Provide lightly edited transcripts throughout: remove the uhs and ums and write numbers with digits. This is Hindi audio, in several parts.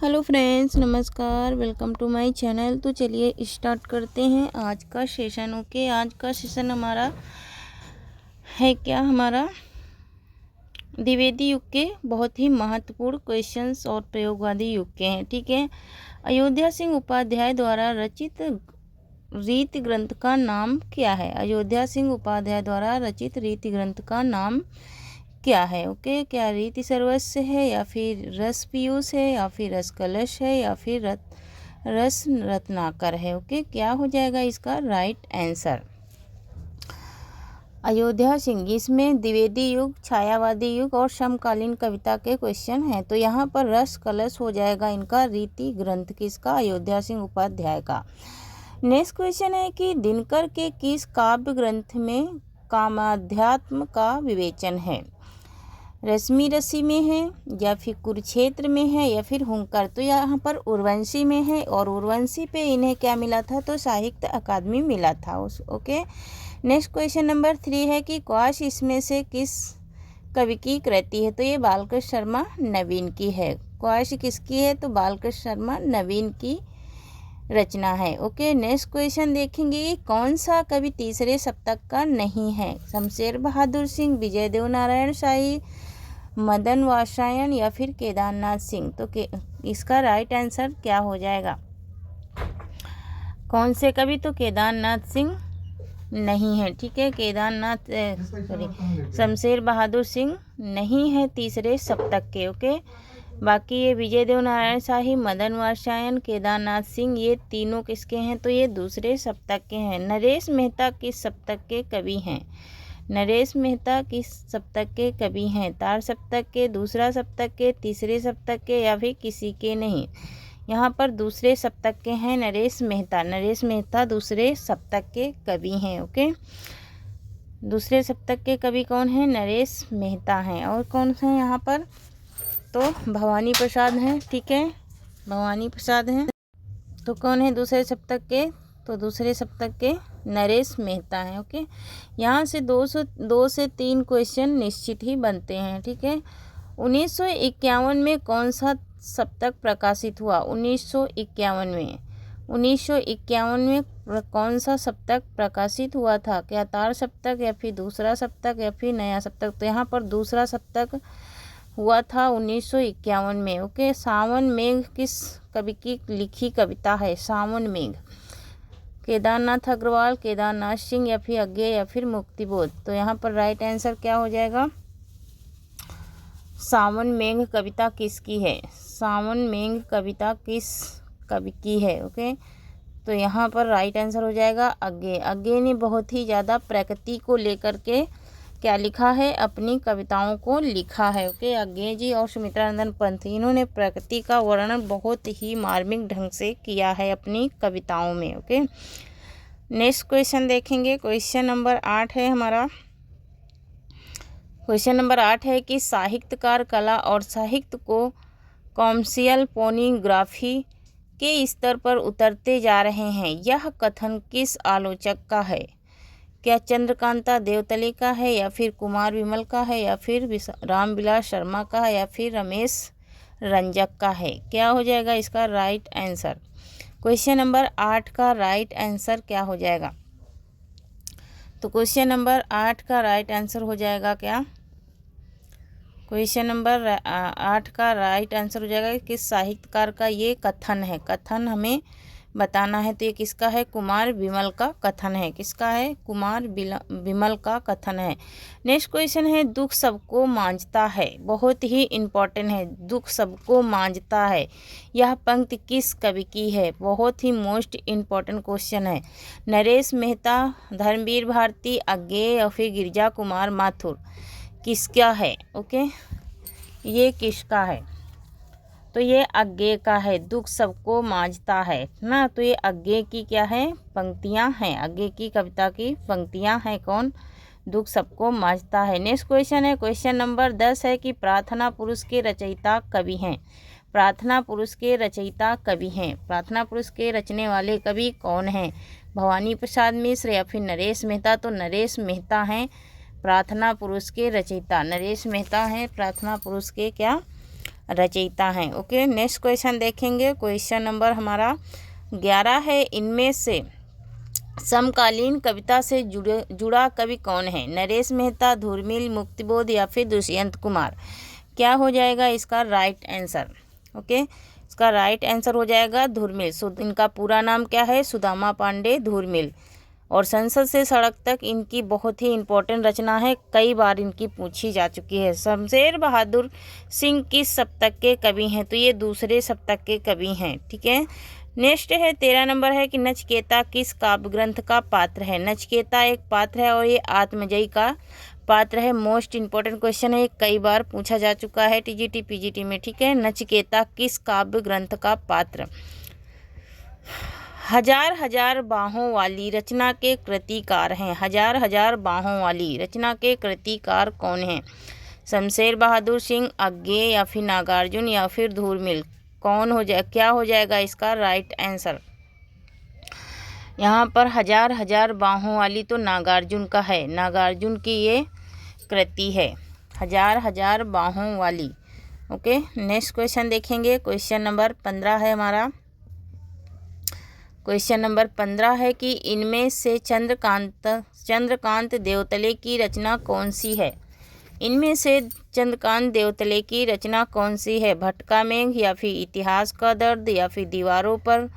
हेलो फ्रेंड्स, नमस्कार। Welcome to my channel. तो चलिए स्टार्ट करते हैं आज का सेशन। ओके, आज का सेशन हमारा है क्या, हमारा द्विवेदी युग के बहुत ही महत्वपूर्ण क्वेश्चंस और प्रयोगवादी युग के हैं। ठीक है। अयोध्या सिंह उपाध्याय द्वारा रचित रीति ग्रंथ का नाम क्या है? अयोध्या सिंह उपाध्याय द्वारा रचित रीति ग्रंथ का नाम क्या है? ओके, क्या रीति सर्वस्व है, या फिर रस पीयूष है, या फिर रस कलश है, या फिर रस रत्नाकर है? ओके, क्या हो जाएगा इसका राइट आंसर? अयोध्या सिंह, इसमें द्विवेदी युग, छायावादी युग और समकालीन कविता के क्वेश्चन हैं। तो यहाँ पर रस कलश हो जाएगा इनका रीति ग्रंथ किसका? अयोध्या सिंह उपाध्याय का। नेक्स्ट क्वेश्चन है कि दिनकर के किस काव्य ग्रंथ में कामाध्यात्म का विवेचन है? रश्मि रसी में है, या फिर कुरुक्षेत्र में है, या फिर हुंकर? तो यहाँ पर उर्वशी में है, और उर्वशी पे इन्हें क्या मिला था? तो साहित्य अकादमी मिला था ओके। नेक्स्ट क्वेश्चन नंबर 3 है कि क्वाश इसमें से किस कवि की कृति है? तो ये बालकृष्ण शर्मा नवीन की है। क्वाश किसकी है? तो बालकृष्ण शर्मा नवीन की रचना है। ओके, नेक्स्ट क्वेश्चन देखेंगे, कौन सा कवि तीसरे सप्तक का नहीं है? शमशेर बहादुर सिंह, विजय देव नारायण शाही, मदन वात्स्यायन, या फिर केदारनाथ सिंह? तो इसका राइट आंसर क्या हो जाएगा? कौन से कवि? तो केदारनाथ सिंह नहीं है। ठीक है, शमशेर बहादुर सिंह नहीं है तीसरे सप्तक के। ओके, बाकी ये विजय देव नारायण शाही, मदन वात्स्यायन, केदारनाथ सिंह, ये तीनों किसके हैं? तो ये दूसरे सप्तक के हैं। नरेश मेहता किस सप्तक के कवि हैं? नरेश मेहता किस सप्तक के कवि हैं? तार सप्तक के, दूसरा सप्तक के, तीसरे सप्तक के, या फिर किसी के नहीं? यहाँ पर दूसरे सप्तक के हैं नरेश मेहता। नरेश मेहता दूसरे सप्तक के कवि हैं। ओके, दूसरे सप्तक के कवि कौन है? नरेश मेहता हैं। और कौन से हैं यहाँ पर? तो भवानी प्रसाद हैं। ठीक है, भवानी प्रसाद हैं। तो कौन है दूसरे सप्तक के? तो दूसरे सप्तक के नरेश मेहता हैं। ओके, यहाँ से 2 से 3 क्वेश्चन निश्चित ही बनते हैं। ठीक है, 1951 में कौन सा सप्तक प्रकाशित हुआ? 1951 में कौन सा सप्तक प्रकाशित हुआ था? क्या तार सप्तक, या फिर दूसरा सप्तक, या फिर नया सप्तक? तो यहाँ पर दूसरा सप्तक हुआ था 1951 में। ओके, सावन मेघ किस कवि की लिखी कविता है? सावन मेघ केदारनाथ अग्रवाल, केदारनाथ सिंह, या फिर अज्ञेय, या फिर मुक्तिबोध? तो यहाँ पर राइट आंसर क्या हो जाएगा? सावन मेघ कविता किसकी है? सावन मेघ कविता किस कवि की है? ओके, तो यहाँ पर राइट आंसर हो जाएगा अज्ञेय। अज्ञेय ने बहुत ही ज़्यादा प्रकृति को लेकर के क्या लिखा है? अपनी कविताओं को लिखा है। ओके, अज्ञेय जी और सुमित्रा नंदन पंत, इन्होंने प्रकृति का वर्णन बहुत ही मार्मिक ढंग से किया है अपनी कविताओं में। ओके, नेक्स्ट क्वेश्चन देखेंगे। क्वेश्चन नंबर 8 है हमारा। क्वेश्चन नंबर 8 है कि साहित्यकार कला और साहित्य को कॉमर्शियल पोर्नोग्राफी के स्तर पर उतरते जा रहे हैं, यह कथन किस आलोचक का है? क्या चंद्रकांता देवतले का है, या फिर कुमार विमल का है, या फिर रामविलास शर्मा का है, या फिर रमेश रंजक का है? क्या हो जाएगा इसका राइट आंसर? क्वेश्चन नंबर 8 का राइट आंसर क्या हो जाएगा? तो क्वेश्चन नंबर 8 का राइट आंसर हो जाएगा क्या? क्वेश्चन नंबर 8 का राइट आंसर हो जाएगा कि साहित्यकार का ये कथन है। कथन हमें बताना है। तो ये किसका है? कुमार विमल का कथन है। किसका है? कुमार विमल का कथन है। नेक्स्ट क्वेश्चन है, दुख सबको मांझता है। बहुत ही इम्पोर्टेंट है, दुख सबको मांझता है। यह पंक्ति किस कवि की है? बहुत ही मोस्ट इम्पोर्टेंट क्वेश्चन है। नरेश मेहता, धर्मवीर भारती, अज्ञेय, या फिर गिरिजा कुमार माथुर? किसका है? ओके, ये किसका है? तो ये अज्ञेय का है। दुख सबको मांझता है ना, तो ये अज्ञेय की क्या है? पंक्तियां हैं। अज्ञेय की कविता की पंक्तियां हैं। कौन? दुख सबको मांझता है। नेक्स्ट क्वेश्चन है, क्वेश्चन नंबर 10 है कि प्रार्थना पुरुष के रचयिता कवि हैं। प्रार्थना पुरुष के रचयिता कवि हैं। प्रार्थना पुरुष के रचने वाले कवि कौन हैं? भवानी प्रसाद मिश्र, या फिर नरेश मेहता? तो नरेश मेहता हैं प्रार्थना पुरुष के रचयिता। नरेश मेहता हैं प्रार्थना पुरुष के क्या? रचयिता हैं। ओके, नेक्स्ट क्वेश्चन देखेंगे। क्वेश्चन नंबर हमारा 11 है, इनमें से समकालीन कविता से जुड़ा कवि कौन है? नरेश मेहता, धूर्मिल, मुक्तिबोध या फिर दुष्यंत कुमार? क्या हो जाएगा इसका राइट आंसर? ओके, इसका राइट आंसर हो जाएगा धूर्मिल। इनका पूरा नाम क्या है? सुदामा पांडे धूर्मिल। और संसद से सड़क तक इनकी बहुत ही इम्पोर्टेंट रचना है, कई बार इनकी पूछी जा चुकी है। शमशेर बहादुर सिंह किस शतक के कवि हैं? तो ये दूसरे शतक के कवि हैं। ठीक है, नेक्स्ट है 13 नंबर है कि नचिकेता किस काव्य ग्रंथ का पात्र है? नचिकेता एक पात्र है और ये आत्मजयी का पात्र है। मोस्ट इम्पोर्टेंट क्वेश्चन है, कई बार पूछा जा चुका है टीजीटी पीजीटी में। ठीक है, नचिकेता किस काव्य ग्रंथ का पात्र? हजार हजार बाहों वाली रचना के कृतिकार हैं। हजार हजार बाहों वाली रचना के कृतिकार कौन हैं? शमशेर बहादुर सिंह, अज्ञेय या फिर नागार्जुन या फिर धूर्मिल? कौन हो जाए, क्या हो जाएगा इसका राइट आंसर? यहाँ पर हजार हजार बाहों वाली तो नागार्जुन का है, नागार्जुन की ये कृति है, हजार हजार बाहों वाली। ओके, नेक्स्ट क्वेश्चन देखेंगे। क्वेश्चन नंबर 15 है हमारा। क्वेश्चन नंबर 15 है कि इनमें से चंद्रकांत देवतले की रचना कौन सी है? इनमें से चंद्रकांत देवतले की रचना कौन सी है? भटका मेघ या फिर इतिहास का दर्द या फिर दीवारों पर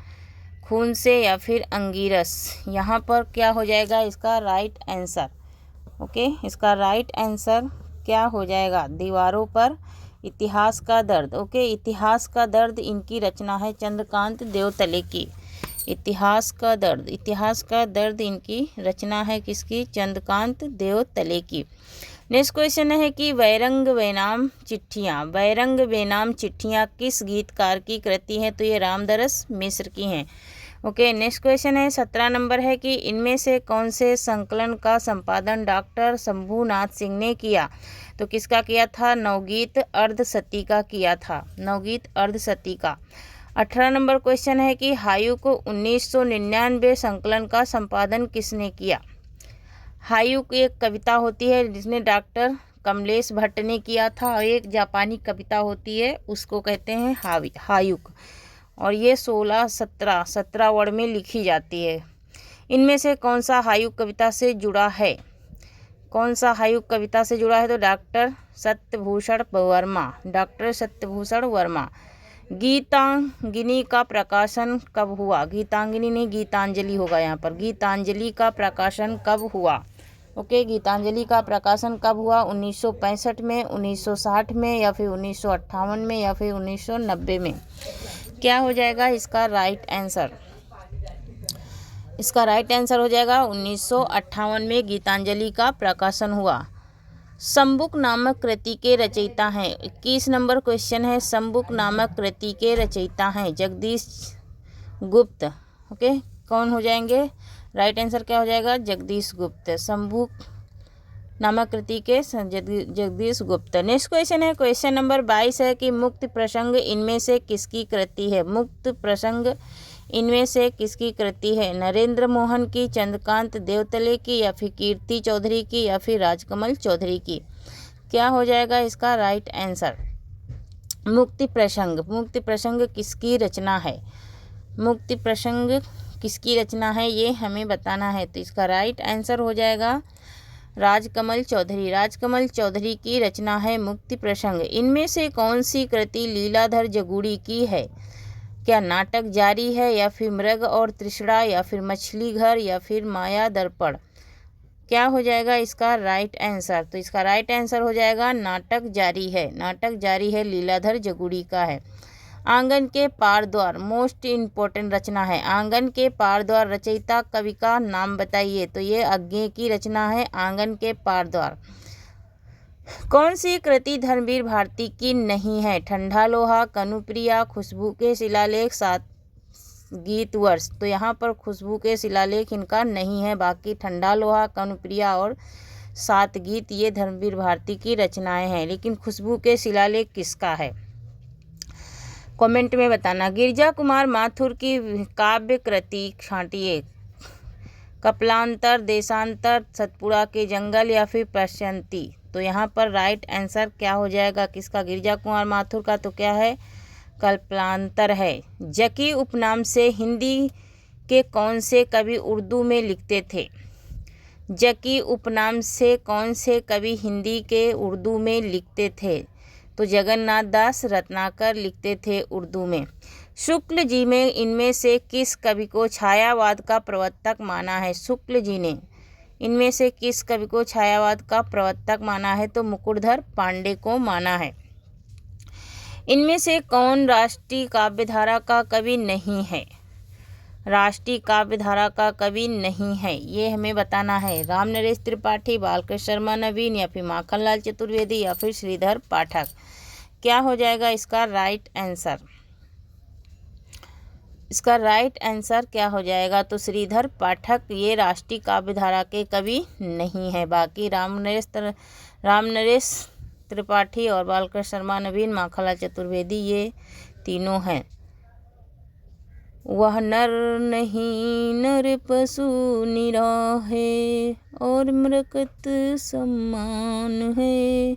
खून से या फिर अंगीरस? यहाँ पर क्या हो जाएगा इसका राइट आंसर? ओके, इसका राइट आंसर क्या हो जाएगा? दीवारों पर इतिहास का दर्द। ओके, इतिहास का दर्द इनकी रचना है चंद्रकांत देवतले की। इतिहास का दर्द, इतिहास का दर्द इनकी रचना है किसकी? चंद्रकांत देवतले की। नेक्स्ट क्वेश्चन है कि बैरंग बेनाम चिट्ठियाँ, बैरंग बेनाम चिट्ठियाँ किस गीतकार की कृति हैं? तो ये रामदरस मिश्र की हैं। ओके, नेक्स्ट क्वेश्चन है 17 नंबर है कि इनमें से कौन से संकलन का संपादन डॉक्टर शंभूनाथ सिंह ने किया? तो किसका किया था? नवगीत अर्धसती का किया था, नवगीत अर्धसती का। 18 नंबर क्वेश्चन है कि हायु को 1999 संकलन का संपादन किसने किया? हायु की एक कविता होती है जिसने डॉक्टर कमलेश भट्ट ने किया था, और एक जापानी कविता होती है उसको कहते हैं हायुक, और ये 17 वर्ड में लिखी जाती है। इनमें से कौन सा हायुक कविता से जुड़ा है? कौन सा हायुक कविता से जुड़ा है? तो डॉक्टर सत्यभूषण वर्मा, डॉक्टर सत्यभूषण वर्मा। गीतांजलि का प्रकाशन कब हुआ? गीतांजलि नहीं, गीतांजलि होगा यहाँ पर। गीतांजलि का प्रकाशन कब हुआ? ओके, गीतांजलि का प्रकाशन कब हुआ? 1965 में, 1960 में या फिर 1958 में या फिर 1990 में? क्या हो जाएगा इसका राइट आंसर? इसका राइट आंसर हो जाएगा 1958 में गीतांजलि का प्रकाशन हुआ। शंबुक नामक कृति के रचयिता हैं। 21 नंबर क्वेश्चन है, शंबुक नामक कृति के रचयिता हैं जगदीश गुप्त। ओके, कौन हो जाएंगे? राइट आंसर क्या हो जाएगा? जगदीश गुप्त। शंबुक नामक कृति के जगदीश गुप्त। नेक्स्ट क्वेश्चन है, क्वेश्चन नंबर 22 है कि मुक्त प्रसंग इनमें से किसकी कृति है? मुक्त प्रसंग इनमें से किसकी कृति है? नरेंद्र मोहन की, चंद्रकांत देवतले की या फिर कीर्ति चौधरी की या फिर राजकमल चौधरी की? क्या हो जाएगा इसका राइट आंसर? मुक्ति प्रसंग, मुक्ति प्रसंग किसकी रचना है? मुक्ति प्रसंग किसकी रचना है ये हमें बताना है। तो इसका राइट आंसर हो जाएगा राजकमल चौधरी, राजकमल चौधरी की रचना है मुक्ति प्रसंग। इनमें से कौन सी कृति लीलाधर जगूड़ी की है? क्या नाटक जारी है या फिर मृग और तृष्णा या फिर मछली घर या फिर माया दर्पण? क्या हो जाएगा इसका राइट आंसर? तो इसका राइट आंसर हो जाएगा नाटक जारी है, नाटक जारी है लीलाधर जगूड़ी का है। आंगन के पार द्वार मोस्ट इम्पोर्टेंट रचना है। आंगन के पार द्वार रचयिता कवि का नाम बताइए? तो ये अज्ञेय की रचना है आंगन के पार द्वार। कौन सी कृति धर्मवीर भारती की नहीं है? ठंडा लोहा, कनुप्रिया, खुशबू के शिलालेख, 7 गीत वर्ष। तो यहाँ पर खुशबू के शिलालेख इनका नहीं है, बाकी ठंडा लोहा, कनुप्रिया और 7 गीत ये धर्मवीर भारती की रचनाएं हैं। लेकिन खुशबू के शिलालेख किसका है? कमेंट में बताना। गिरिजा कुमार माथुर की काव्य कृति छांटिए। कपलांतर, देशांतर, सतपुड़ा के जंगल या फिर प्रशांति? तो यहाँ पर राइट आंसर क्या हो जाएगा किसका, गिरिजा कुमार माथुर का। तो क्या है, कल्पनांतर है। जकी उपनाम से हिंदी के कौन से कवि उर्दू में लिखते थे। जकी उपनाम से कौन से कवि हिंदी के उर्दू में लिखते थे। तो जगन्नाथ दास रत्नाकर लिखते थे उर्दू में। शुक्ल जी में इनमें से किस कवि को छायावाद का प्रवर्तक माना है। शुक्ल जी ने इनमें से किस कवि को छायावाद का प्रवर्तक माना है। तो मुकुटधर पांडे को माना है। इनमें से कौन राष्ट्रीय काव्यधारा का कवि नहीं है। राष्ट्रीय काव्यधारा का कवि नहीं है, ये हमें बताना है। रामनरेश त्रिपाठी, बालकृष्ण शर्मा नवीन, या फिर माखनलाल चतुर्वेदी, या फिर श्रीधर पाठक। क्या हो जाएगा इसका राइट आंसर। इसका राइट आंसर क्या हो जाएगा, तो श्रीधर पाठक ये राष्ट्रीय काव्यधारा के कवि नहीं है। बाकी रामनरेश त्रिपाठी और बालकृष्ण शर्मा नवीन, माखनलाल चतुर्वेदी ये तीनों हैं। वह नर नहीं नर पशु निराहे और मृकत सम्मान है।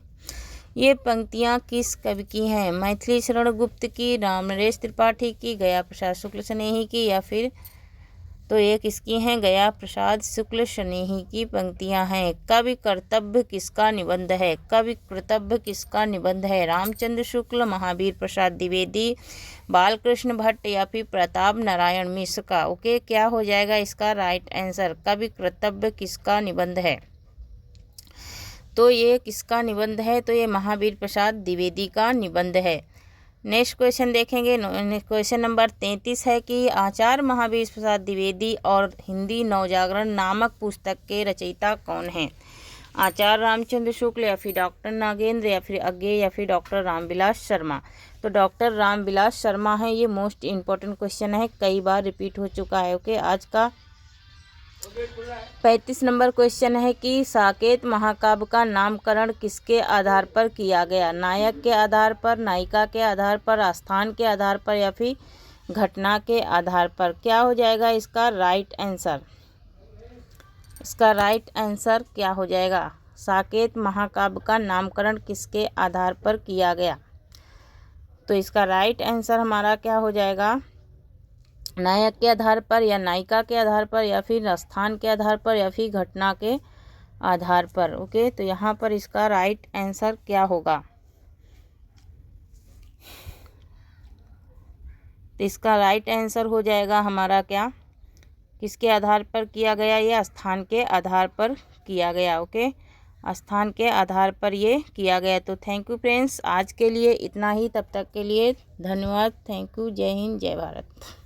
ये पंक्तियाँ किस कवि की हैं। मैथिली शरण गुप्त की, रामनरेश त्रिपाठी की, गया प्रसाद शुक्ल स्नेही की, या फिर तो ये किसकी हैं, गया प्रसाद शुक्ल स्नेही की पंक्तियां हैं। कवि कर्तव्य किसका निबंध है। कवि कर्तव्य किसका निबंध है। रामचंद्र शुक्ल, महावीर प्रसाद द्विवेदी, बालकृष्ण भट्ट, या फिर प्रताप नारायण मिश्र का। ओके, क्या हो जाएगा इसका राइट आंसर। कवि कर्तव्य किसका निबंध है। तो ये किसका निबंध है, तो ये महावीर प्रसाद द्विवेदी का निबंध है। नेक्स्ट क्वेश्चन देखेंगे। क्वेश्चन नंबर 33 है कि आचार्य महावीर प्रसाद द्विवेदी और हिंदी नवजागरण नामक पुस्तक के रचयिता कौन हैं। आचार्य रामचंद्र शुक्ल, या फिर डॉक्टर नागेंद्र, या फिर अज्ञे, या फिर डॉक्टर रामविलास शर्मा। तो डॉक्टर रामविलास शर्मा है। ये मोस्ट इम्पोर्टेंट क्वेश्चन है, कई बार रिपीट हो चुका है। ओके, आज का 35 नंबर क्वेश्चन है कि साकेत महाकाव्य का नामकरण किसके आधार पर किया गया। नायक के आधार पर, नायिका के आधार पर, आस्थान के आधार पर, या फिर घटना के आधार पर। क्या हो जाएगा इसका राइट आंसर। इसका राइट आंसर क्या हो जाएगा। साकेत महाकाव्य का नामकरण किसके आधार पर किया गया। तो इसका राइट आंसर हमारा क्या हो जाएगा, नायक के आधार पर, या नायिका के आधार पर, या फिर स्थान के आधार पर, या फिर घटना के आधार पर। ओके, तो यहाँ पर इसका राइट आंसर क्या होगा। तो इसका राइट आंसर हो जाएगा हमारा क्या, किसके आधार पर किया गया, ये स्थान के आधार पर किया गया। ओके, स्थान के आधार पर ये किया गया। तो थैंक यू फ्रेंड्स, आज के लिए इतना ही। तब तक के लिए धन्यवाद। Thank you. जय हिंद, जय भारत।